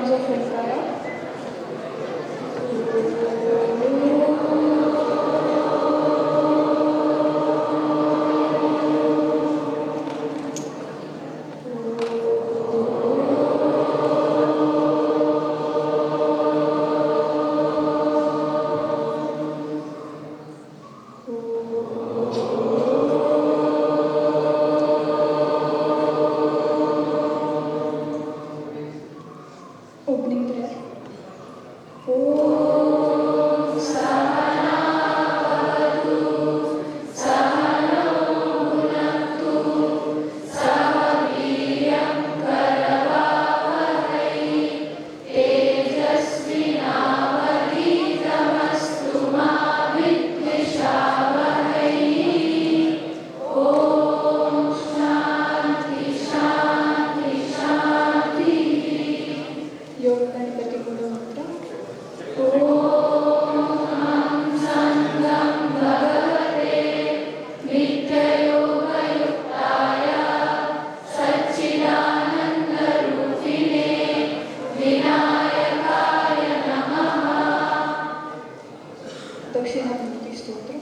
sounds of Omkara. Opening prayer. योग गणपति गुरु मंत्र. दक्षिणामूर्ति स्तोत्र.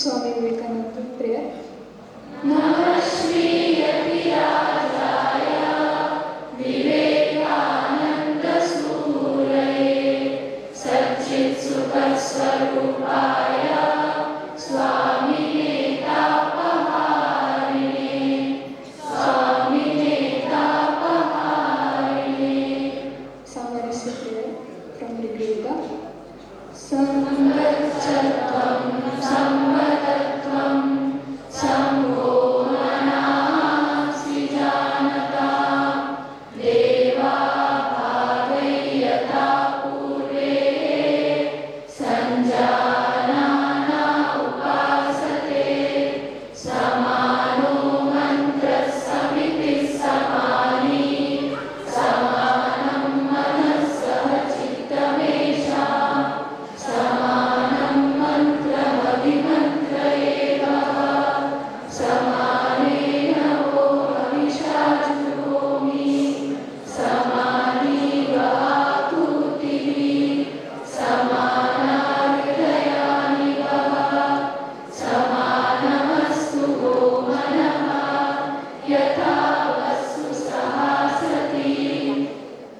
Swami Vivekananda prayer. सामरस्य प्रेयर फ्रॉम ऋग्वेदा.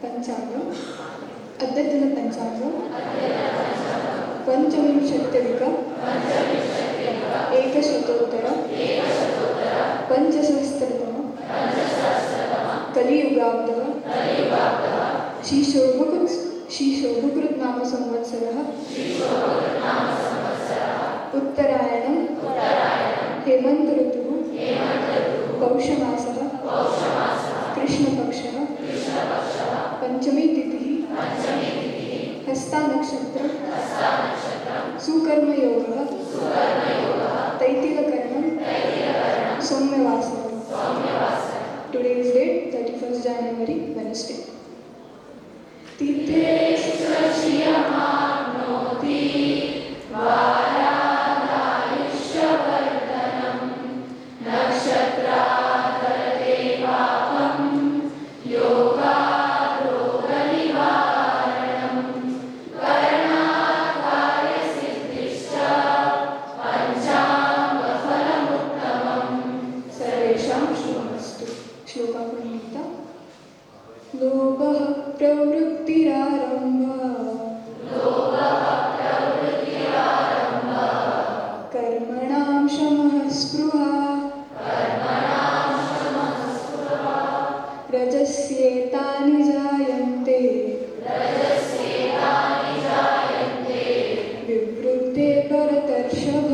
पंचांगम. अद्यतन पंचांगम. पंचविंशत्यधिक एकशतोत्तर पंचसहस्रतम कलियुगाब्दः श्रीशोभकृत् नाम संवत्सरः उत्तरायणं हेमंत ऋतुः पौषमासः कृष्णपक्षः पंचमी तिथि हस्ता नक्षत्र सुकर्म योगः तैतिलकरणं सौम्यवासः. Today's date 31st January Wednesday. श्लोकापुनीता. लोभः प्रवृत्तिरारम्भः कर्मणां शमः स्पृहा रजस्येतानि जायन्ते विवृद्धे भरतर्षभ.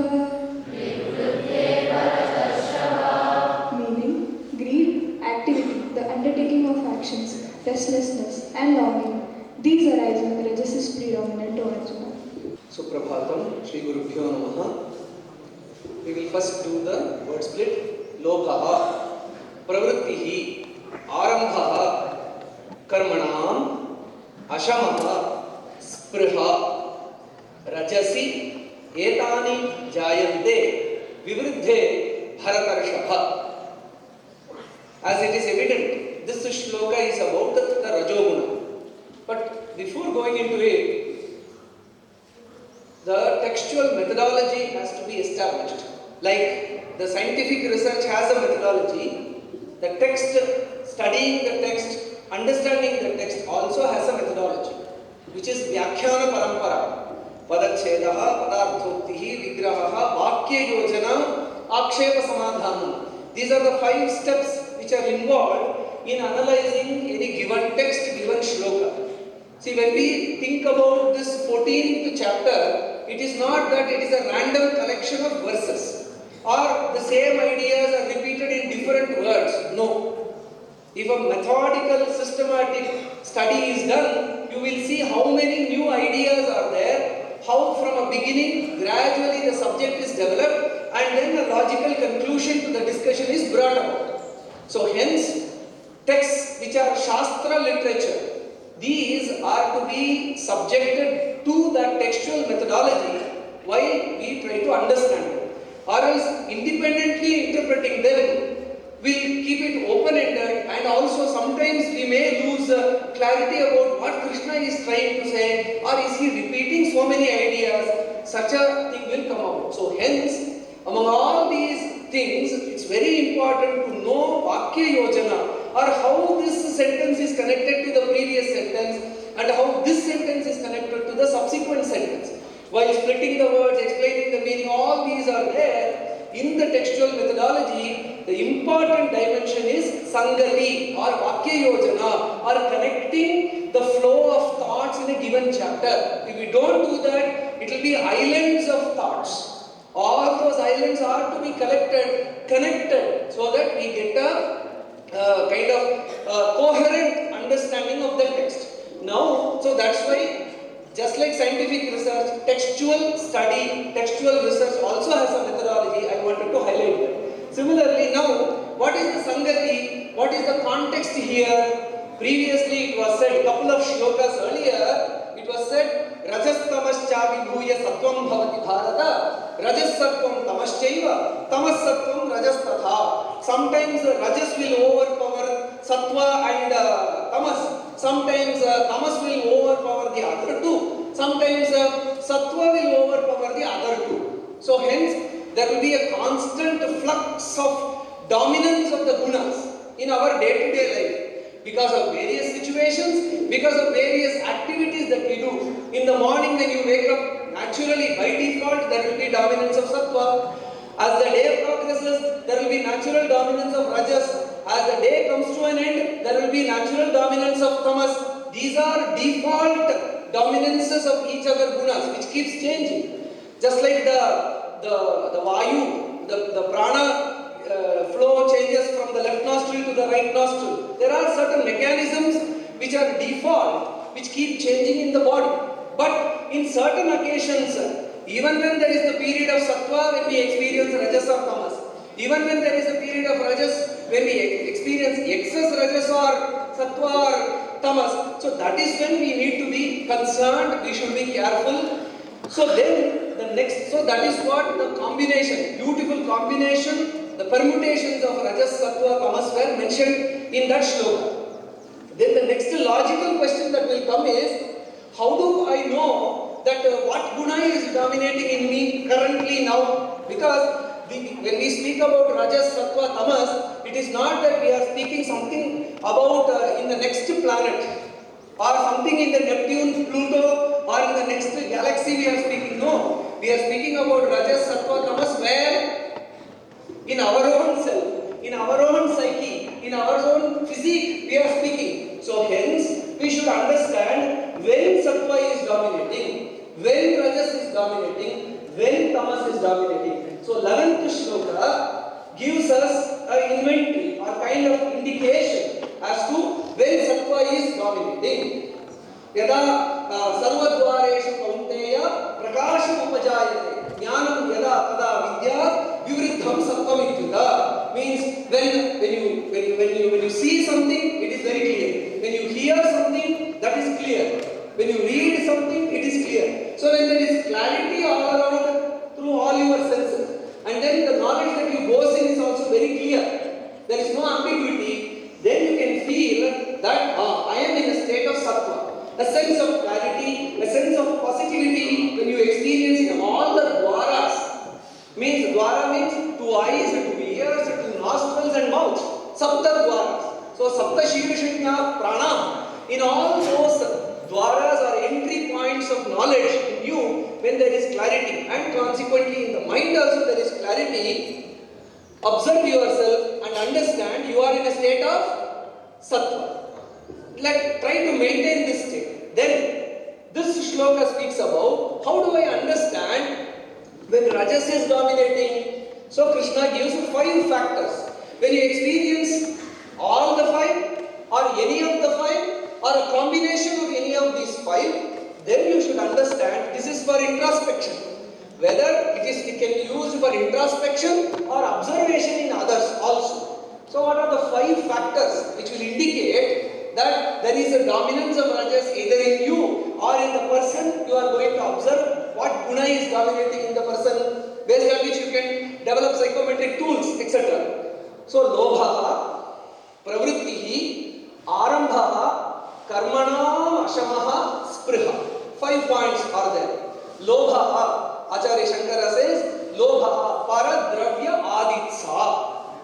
Meaning, greed, activity, the undertaking of actions, restlessness and longing. These arise when the rajas is predominant to Arjuna. Suprabhatam, Shri Gurubhyo Namaha. We will first do the word split. Lobhaha, Pravrittihi, Arambhaha, कर्मणाम अशमः स्पृहा रजसी एतानि जायन्ते विवृद्धे भरतर्षभ. As it is evident, this shloka is about the Rajoguna. But before going into it, the textual methodology has to be established. Like the scientific research has a methodology, the text, studying the text, understanding the text also has a methodology, which is Vyakhyana Parampara. Padachhedaha, Padarthoktihi, Vigrahaha, Vakya Yojana, Akshepa Samadhanam. These are the 5 steps which are involved in analyzing any given text, given shloka. See, when we think about this 14th chapter, it is not that it is a random collection of verses or the same ideas are repeated in different words. No. If a methodical, systematic study is done, you will see how many new ideas are there, how from a beginning, gradually the subject is developed, and then a logical conclusion to the discussion is brought about. So hence, texts which are Shastra literature, these are to be subjected to that textual methodology while we try to understand it. Or else independently interpreting them will keep it open-ended, and also sometimes we may lose clarity about what Krishna is trying to say, or is he repeating so many ideas. Such a thing will come out. So hence, among all these things, it's very important to know Vakya Yojana, or how this sentence is connected to the previous sentence, and how this sentence is connected to the subsequent sentence. While splitting the words, explaining the meaning, all these are there. In the textual methodology, the important dimension is Sangati or Vakya Yojana, or connecting the flow of thoughts in a given chapter. If we don't do that, it will be islands of thoughts. All those islands are to be connected, so that we get a kind of coherent understanding of the text. Now, so that's why, just like scientific research, textual study, textual research also has a methodology. I wanted to highlight that. Similarly, now, what is the Sangati? What is the context here? Previously, it was said, a couple of shlokas earlier, it was said, Rajas tamascha vibhuya sattvam bhavati bharata, Rajas sattvam tamaschaiva, tamas sattvam rajas tatha. Sometimes Rajas will overpower Sattva and Tamas. Sometimes Tamas will overpower the other two. Sometimes Sattva will overpower the other two. So hence, there will be a constant flux of dominance of the gunas in our day-to-day life, because of various situations, because of various activities that we do. In the morning when you wake up, naturally by default there will be dominance of Sattva. As the day progresses, there will be natural dominance of Rajas. As the day comes to an end, there will be natural dominance of Tamas. These are default dominances of each other gunas, which keeps changing. Just like the Vayu, the prana flow changes from the left nostril to the right nostril. There are certain mechanisms which are default, which keep changing in the body. But in certain occasions, even when there is the period of Sattva, when we experience Rajas or Tamas, even when there is a period of Rajas, when we experience excess Rajas or Sattva or Tamas, so that is when we need to be concerned, we should be careful. So then the next, so that is what the combination, beautiful combination, the permutations of Rajas, Sattva, Tamas were mentioned in that shloka. Then the next logical question that will come is, how do I know that what guna is dominating in me currently now? Because when we speak about Rajas, Sattva, Tamas, it is not that we are speaking something about in the next planet, or something in the Neptune, Pluto, or in the next galaxy we are speaking. No, we are speaking about Rajas, Sattva, Tamas where? In our own self, in our own psyche, in our own physique we are speaking. So hence, we should understand when Sattva is dominating, when Rajas is dominating, when Tamas is dominating. So 11th shloka gives us an inventory or kind of indication as to when Sattva is dominating. Yada sarvadvareshu kaunteya prakasham upajayate jnanam yada tada vidya vivriddham sattvam ityuta. Means when you see something, it is very clear. When you hear a sense of clarity, a sense of positivity when you experience in all the dwaras. Means dwara means two eyes, two ears, two nostrils and mouth. Sapta dwaras. So Sapta Shirishanya Prana. In all those dwaras are entry points of knowledge in you when there is clarity, and consequently in the mind also there is clarity. Observe yourself and understand you are in a state of sattva. Like, try to maintain this state. Then this shloka speaks about how do I understand when rajas is dominating. So Krishna gives 5 factors. When you experience all the 5 or any of the 5 or a combination of any of these 5, then you should understand this is for introspection. Whether it can be used for introspection or observation in others also. So what are the 5 factors which will indicate that there is a dominance of rajas either in you or in the person? You are going to observe what guna is dominating in the person, based on which you can develop psychometric tools, etc. So lobha, pravrittihi, arambha, karmana, ashamaha, spriha. 5 points are there. Lobha, Acharya Shankara says, lobha, paradravya aditsa.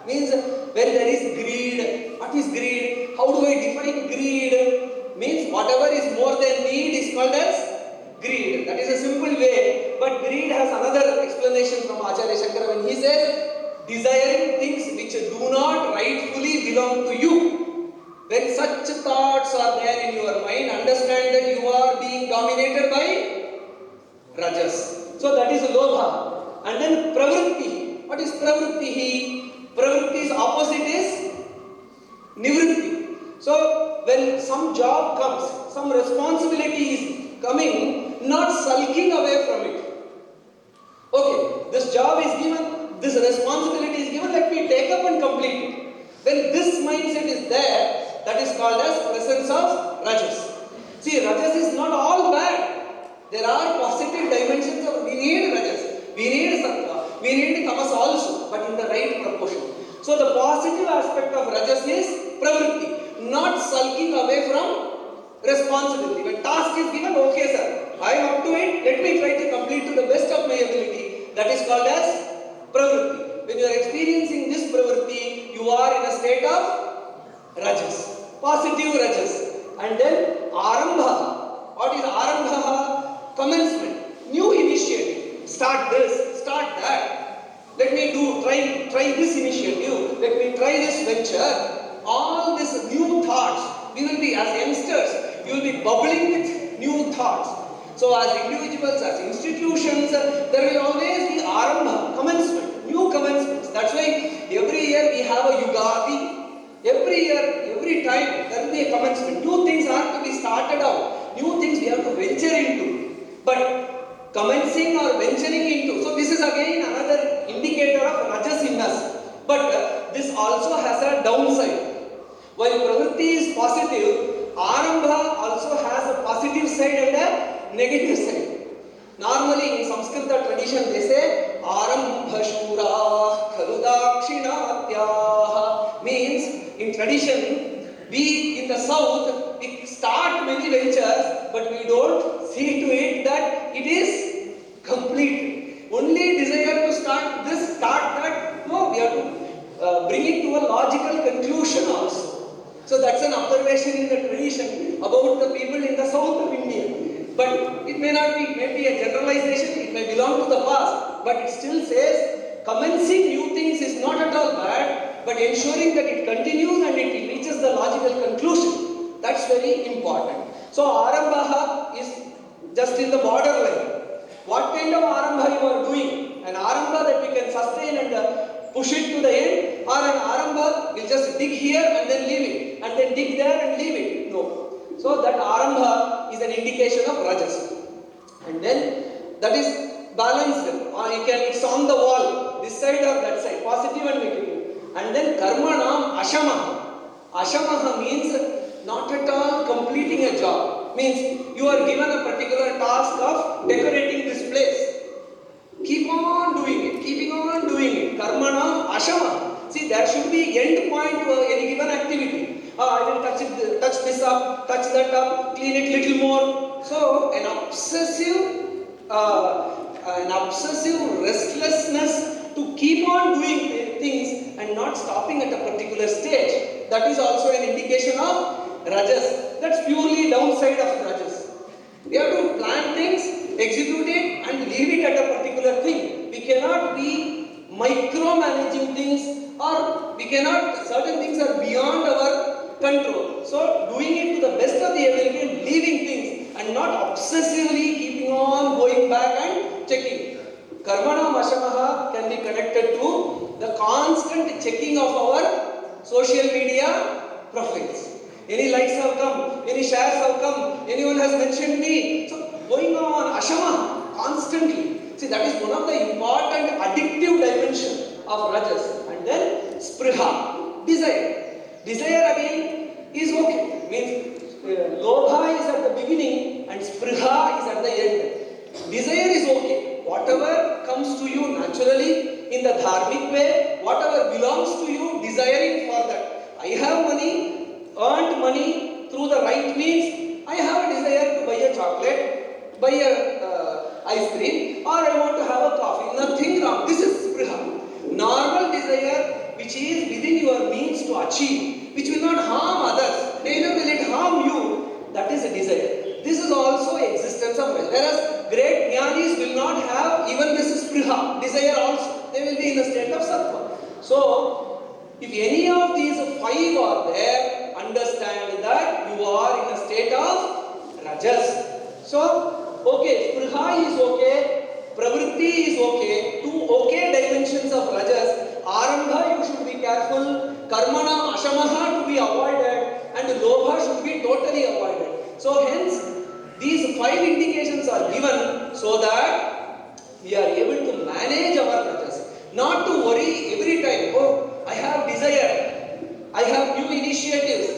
Means when there is greed. What is greed? How do I define greed? Means whatever is more than need is called as greed. That is a simple way. But greed has another explanation from Acharya Shankara when he says, desiring things which do not rightfully belong to you. When such thoughts are there in your mind, understand that you are being dominated by rajas. So that is lobha. And then pravritti. What is pravritti? Pravritti's opposite is nivritti. So when some job comes, some responsibility is coming, not sulking away from it. Okay, this job is given, this responsibility is given, let me take up and complete it. When this mindset is there, that is called as presence of rajas. See, rajas is not all bad. There are positive dimensions of we need rajas, we need sattva, we need tamas also, but in the right proportion. So the positive aspect of rajas is pravritti, not sulking away from responsibility. When task is given, okay sir, I am up to it, let me try to complete to the best of my ability. That is called as pravritti. When you are experiencing this pravritti, you are in a state of rajas, positive rajas. And then arambha. What is arambha? Commencement, new initiative. Start this, start that. Let me try this initiative. Let me try this venture. All these new thoughts. We will be, as youngsters, you will be bubbling with new thoughts. So as individuals, as institutions, there will always be arambha, commencement, new commencements. That's why every year we have a Yugadi. Every year, every time, there will be a commencement. New things are to be started out. New things we have to venture into. But commencing or venturing into, so this is again another indicator of rajas in us. But this also has a downside. While pravritti is positive, arambha also has a positive side and a negative side. Normally in Samskrita tradition they say arambha shura khaludakshinatyaha, means in tradition we in the south we start many ventures but we don't see to it that it is complete. Only desire to start this, start that. No, we have to bring it to a logical conclusion also. So that's an observation in the tradition about the people in the south of India. But it may not be, maybe a generalization, it may belong to the past. But it still says commencing new things is not at all bad, but ensuring that it continues and it reaches the logical conclusion. That's very important. So arambha is just in the borderline. What kind of arambha you are doing? An arambha that we can sustain and push it to the end, or an arambha will just dig here and then leave it, and then dig there and leave it. No. So that arambha is an indication of rajas. And then that is balanced, or you can, it's on the wall, this side or that side, positive and negative. And then karmanam ashamaha. Ashamaha means not at all completing a job. Means you are given a particular task of decorating this place. Keep on doing it, keeping on doing it. Karmanam ashamaha. See, there should be end point to any given activity. I will touch this up, touch that up, clean it little more. So an obsessive restlessness to keep on doing things and not stopping at a particular stage. That is also an indication of rajas. That's purely downside of rajas. We have to plan things, execute it, and leave it at a particular thing. We cannot be micromanaging things, or we cannot, certain things are beyond our control. So, doing it to the best of the ability and leaving things and not obsessively keeping on going back and checking. Karmana Mashamaha can be connected to the constant checking of our social media profiles. Any likes have come, any shares have come, anyone has mentioned me. So going on Ashama constantly. See, that is one of the important addictive dimension of rajas. And then spriha, desire. Desire again is okay. Means lobha is at the beginning and spriha is at the end. Desire is okay. Whatever comes to you naturally in the dharmic way, whatever belongs to you, desiring for that. I have money, earned money through the right means. I have a desire to buy a chocolate, buy a ice cream, or I want to have a coffee. Nothing wrong. This is spriha. Normal desire which is within your means to achieve, which will not harm others, neither will it harm you. That is a desire. This is also existence of wealth. Whereas great jnanis will not have even this spriha, desire also. They will be in a state of sattva. So, if any of these five are there, understand that you are in a state of rajas. So, okay, spriha is okay, pravritti is okay, two okay dimensions of rajas. Arambha you should be careful, karmana ashamaha to be avoided, and lobha should be totally avoided. So hence, these five indications are given so that we are able to manage our rajas. Not to worry every time, oh, I have desire, I have new initiatives,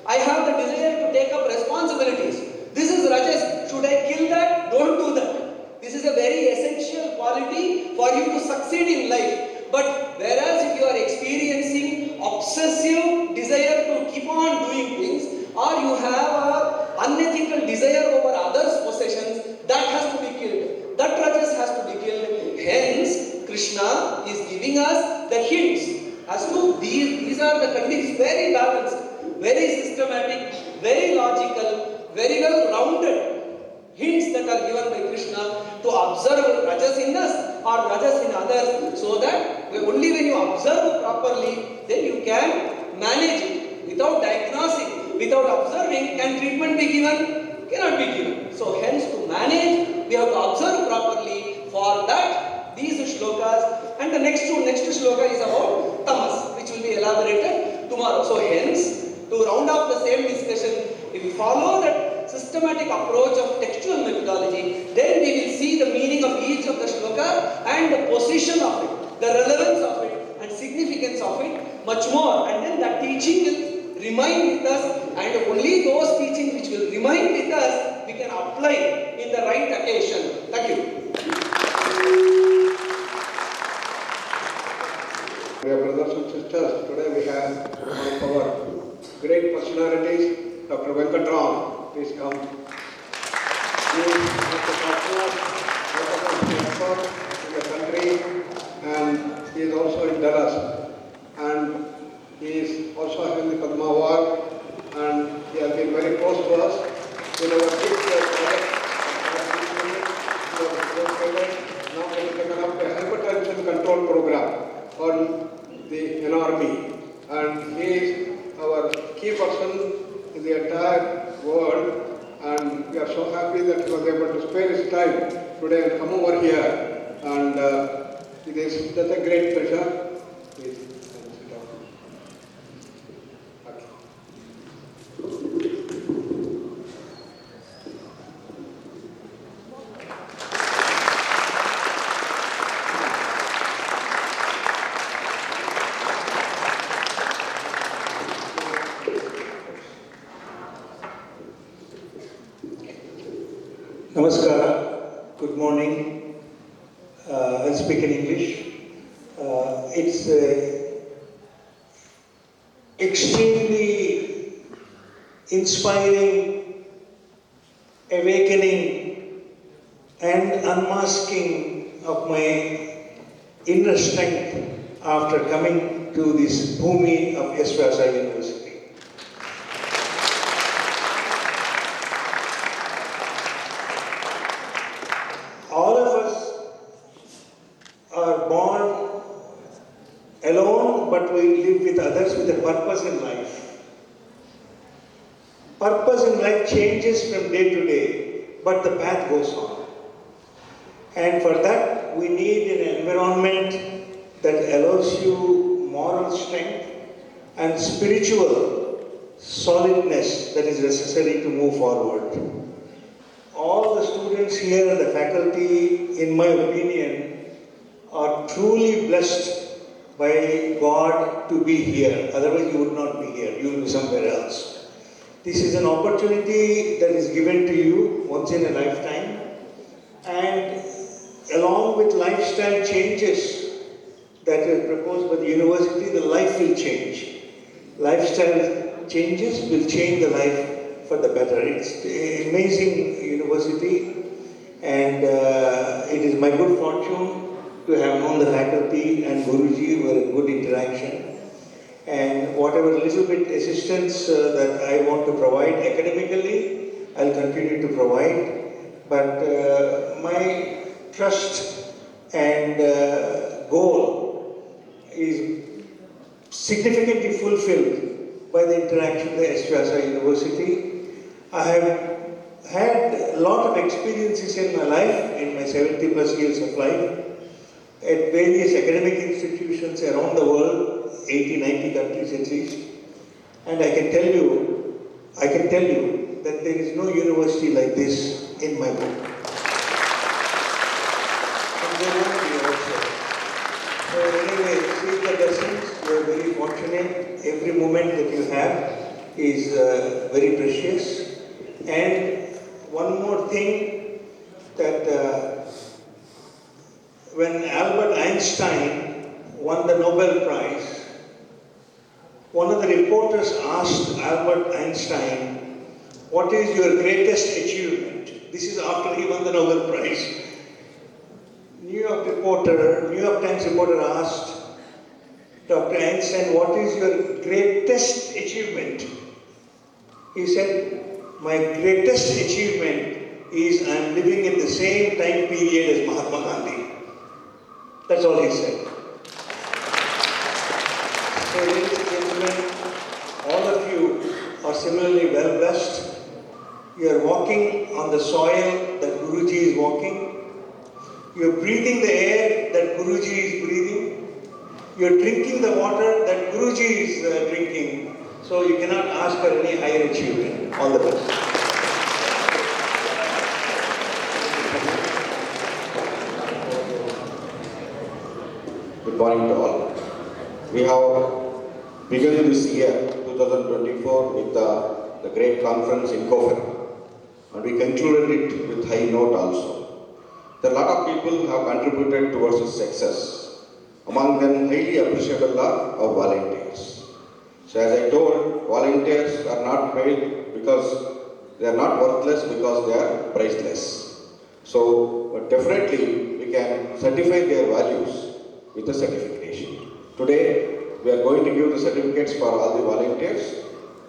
I have the desire to take up responsibilities. This is rajas. Should I kill that? Don't do that. This is a very essential quality for you to succeed in life. But whereas if you are experiencing obsessive desire to keep on doing things, or you have an unethical desire over others' possessions, that has to be killed. That rajas has to be killed. Hence, Krishna is giving us the hints as to these are the conditions, very balanced, very systematic, very logical, very well rounded hints that are given by Krishna to observe rajas in us or rajas in others, so that only when you observe properly, then you can manage it. Without diagnosing, without observing, can treatment be given? Cannot be given. So hence to manage, we have to observe properly. For that, these shlokas, and the next shloka is about tamas, which will be elaborated tomorrow. So hence, to round off the same discussion, if we follow that systematic approach of textual methodology, then we will see the meaning of each of the shloka and the position of it, the relevance of it and significance of it much more, and then that teaching will remain with us, and only those teachings which will remain with us we can apply in the right occasion. Thank you. Dear brothers and sisters, today we have one of our great personalities, Dr. Venkatraman. Please come. He is Dr. Expert in the country, and he is also in Dallas. And he is also having the Padma Award, and he has been very close to us. In our big project, now we have taken up the hypertension control program for the NRB, and he is our key person in the entire world, and we are so happy that he was able to spare his time today and come over here, and it is such a great pleasure. Please sit down. Okay. Namaskara, good morning. I'll speak in English. It's extremely inspiring, awakening, and unmasking of my inner strength after coming to this bhumi of Yashvasa University. All of us are born alone, but we live with others with a purpose in life. Purpose in life changes from day to day, but the path goes on. And for that, we need an environment that allows you moral strength and spiritual solidness that is necessary to move forward. All the students here and the faculty, in my opinion, are truly blessed by God to be here. Otherwise, you would not be here. You will be somewhere else. This is an opportunity that is given to you once in a lifetime. And along with lifestyle changes that are proposed by the university, the life will change. Lifestyle changes will change the life for the better. It's an amazing university, and it is my good fortune to have known the faculty and Guruji were a good interaction. And whatever little bit assistance that I want to provide academically, I'll continue to provide. But my trust and goal is significantly fulfilled by the interaction with Yashvasa University. I have had a lot of experiences in my life, in my 70 plus years of life, at various academic institutions around the world, 80, 90 countries at least. And I can tell you that there is no university like this in my book. And there won't be also. So anyway, seek the blessings. You are very fortunate. Every moment that you have is very precious. And one more thing, that when Albert Einstein won the Nobel Prize, one of the reporters asked Albert Einstein, "What is your greatest achievement?" This is after he won the Nobel Prize. New York Times reporter asked Dr. Einstein, "What is your greatest achievement?" He said, "My greatest achievement is I am living in the same time period as Mahatma Gandhi." That's all he said. So ladies and gentlemen, all of you are similarly well blessed. You are walking on the soil that Guruji is walking. You are breathing the air that Guruji is breathing. You are drinking the water that Guruji is drinking. So you cannot ask for any higher achievement. All the best. Good morning to all. We have begun this year, 2024, with the great conference in Kofera, and we concluded it with high note also. There are a lot of people who have contributed towards its success. Among them, highly appreciable are our volunteers. So as I told, volunteers are not paid because they are not worthless, because they are priceless. So but definitely we can certify their values with a certification. Today we are going to give the certificates for all the volunteers.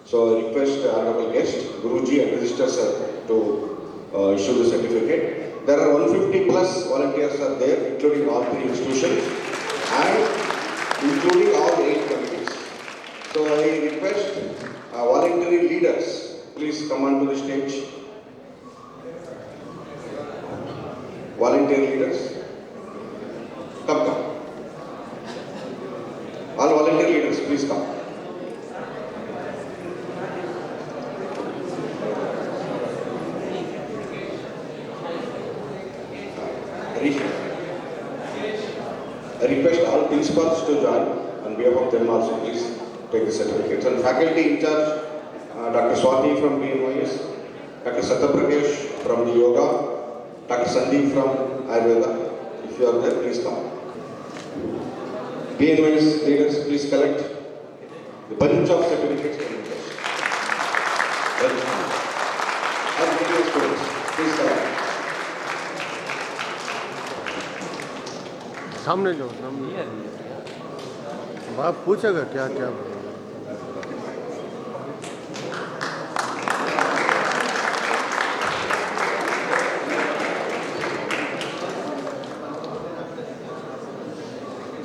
So I request the honorable guest, Guruji and Register Sir, to issue the certificate. There are 150 plus volunteers are there, including all 3 institutions and including all 8 committees. So I request voluntary leaders, please come onto the stage. Volunteer leaders, come. All volunteer leaders, please come. I request all principals to join. On behalf of them also, please take the certificates. And faculty in charge, Dr. Swati from BMIS, Dr. Satyaprakesh from the Yoga, Dr. Sandeep from Ayurveda. If you are there, please come. BMIS leaders, please collect the bunch of certificates from the And media students, please come. सामने जाओ सामने बाप पूछेगा क्या क्या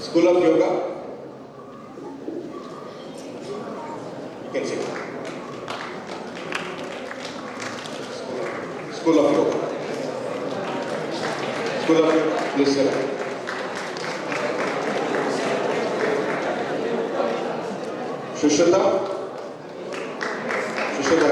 School of Yoga. You can sit. School of Yoga. School of Yoga. Please sit. Shushata. Shushata.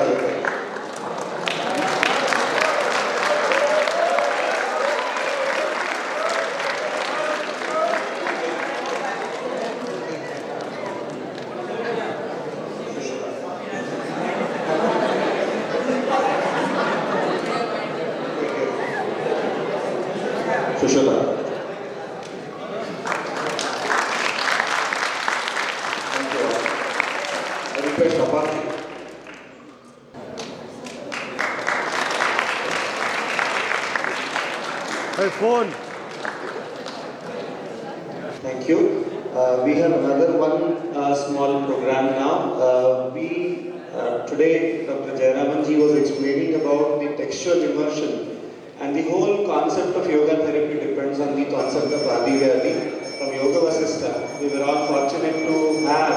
Shushata. Thank you. I request Apache. hey, phone Thank you. We have another one small program now. Today, Dr. Jayaramanji was explaining about the textual immersion, and the whole concept of yoga therapy depends on the concept of Adi Vyadi from Yoga Vasistha. We were all fortunate to have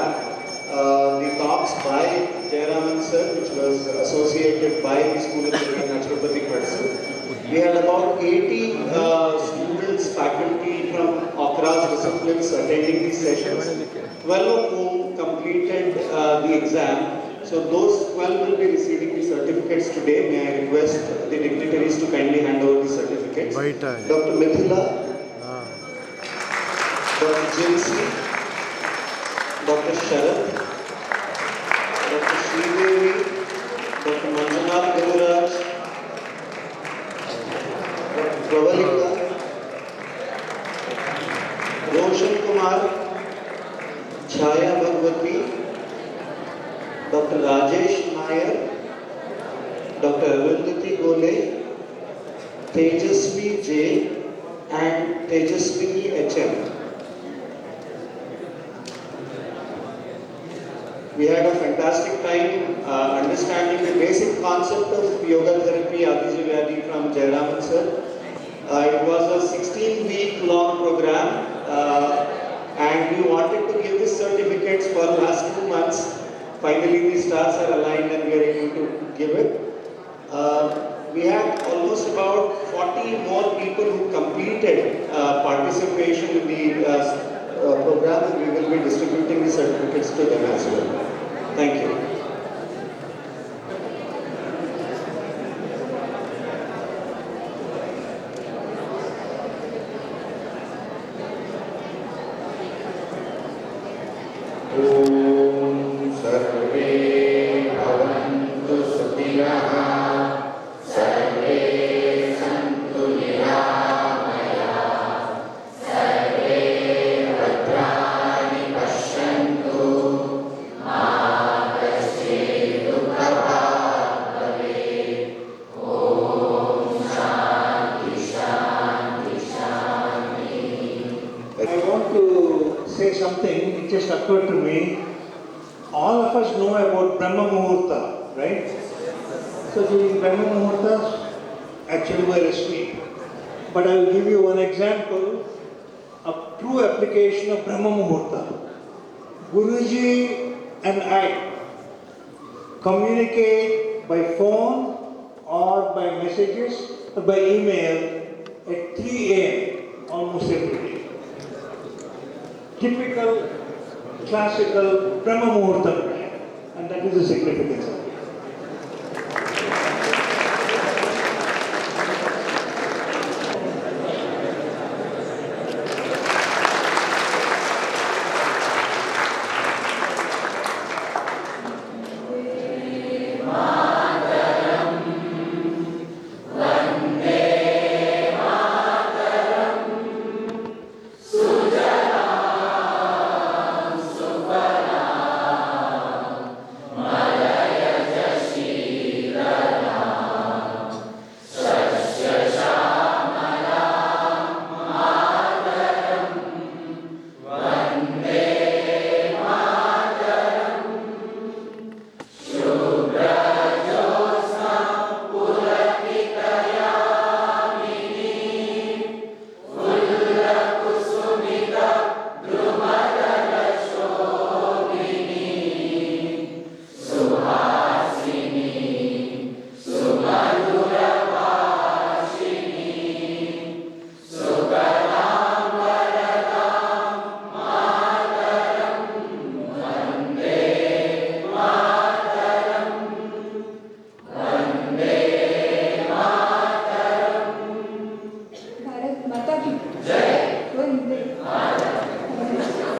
the talks by Jayaraman sir, which was associated by the School of Yoga and Naturopathic Medicine. We had about 80 students, faculty from across disciplines attending these sessions. 12 of whom completed the exam. So those 12 will be receiving the certificates today. May I request the dignitaries to kindly hand over the certificates. बैठा है Dr. Mithila, हाँ Dr. Jinsi, Dr. Sharad, Dr. Sridevi, Dr. Manjunath Gururaj, Dr. Pravalinga, Roshan Kumar, Chaya Bhagwati, Dr. Rajesh Nair, Dr. Arundhati Gole, Tejasvi J, and Tejaswini HM. We had a fantastic time understanding the basic concept of yoga therapy, Adiji Vyadi from Jayaraman sir. It was a 16-week long program and we wanted to give the certificates for the last 2 months. Finally, the stars are aligned and we are able to give it. We had almost about 40 more people who completed participation in the program, and we will be distributing the certificates to them as well. Thank you. Om Sarve Bhavantu Sukhinaha Sarve Santu Niramaya Sarve Bhadrani Pashyantu Ma Kaschitu Prabhat Bhavet Om Shanti Shanti Shanti. I want to say something, it just occurred to me. All of us know about Brahma Muhurta, right? So during Brahma Muhurtas, actually we're asleep. But I will give you one example of true application of Brahma Muhurta. Guruji and I communicate by phone or by messages or by email at 3 a.m. almost every day. Typical classical Brahma Muhurta, and that is the significance.